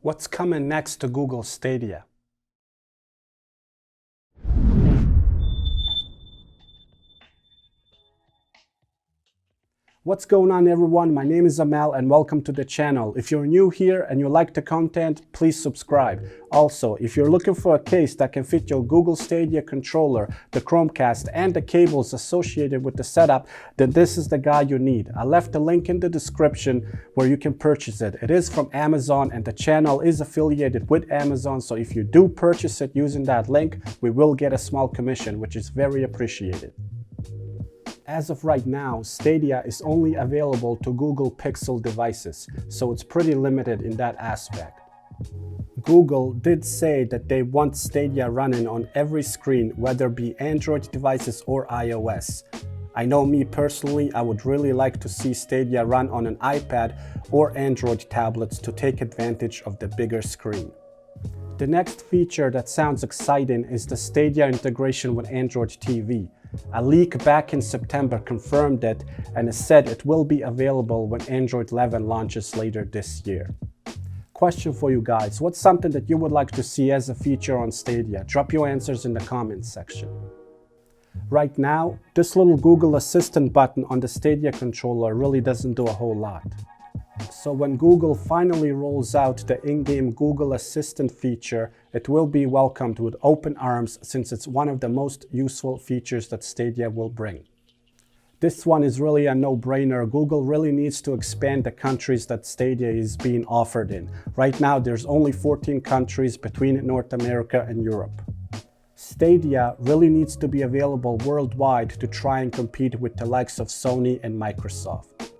What's coming next to Google Stadia? What's going on, everyone? My name is Amal and welcome to the channel. If you're new here and you like the content, please subscribe. Also, if you're looking for a case that can fit your Google Stadia controller, the Chromecast, and the cables associated with the setup, then this is the guy you need. I left a link in the description where you can purchase it. It is from Amazon and the channel is affiliated with Amazon, so if you do purchase it using that link, we will get a small commission, which is very appreciated. As of right now, Stadia is only available to Google Pixel devices, so it's pretty limited in that aspect. Google did say that they want Stadia running on every screen, whether it be Android devices or iOS. I know me personally, I would really like to see Stadia run on an iPad or Android tablets to take advantage of the bigger screen. The next feature that sounds exciting is the Stadia integration with Android TV. A leak back in September confirmed it and it said it will be available when Android 11 launches later this year. Question for you guys, what's something that you would like to see as a feature on Stadia? Drop your answers in the comments section. Right now, this little Google Assistant button on the Stadia controller really doesn't do a whole lot. So when Google finally rolls out the in-game Google Assistant feature, it will be welcomed with open arms since it's one of the most useful features that Stadia will bring. This one is really a no-brainer. Google really needs to expand the countries that Stadia is being offered in. Right now, there's only 14 countries between North America and Europe. Stadia really needs to be available worldwide to try and compete with the likes of Sony and Microsoft.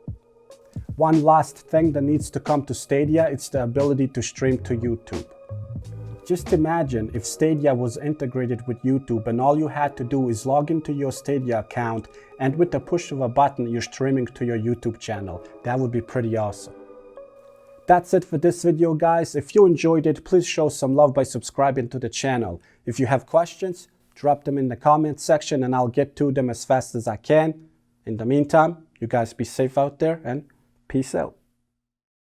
One last thing that needs to come to Stadia, it's the ability to stream to YouTube. Just imagine if Stadia was integrated with YouTube and all you had to do is log into your Stadia account and with the push of a button you're streaming to your YouTube channel. That would be pretty awesome. That's it for this video, guys. If you enjoyed it, please show some love by subscribing to the channel. If you have questions, drop them in the comment section and I'll get to them as fast as I can. In the meantime, you guys be safe out there and peace out.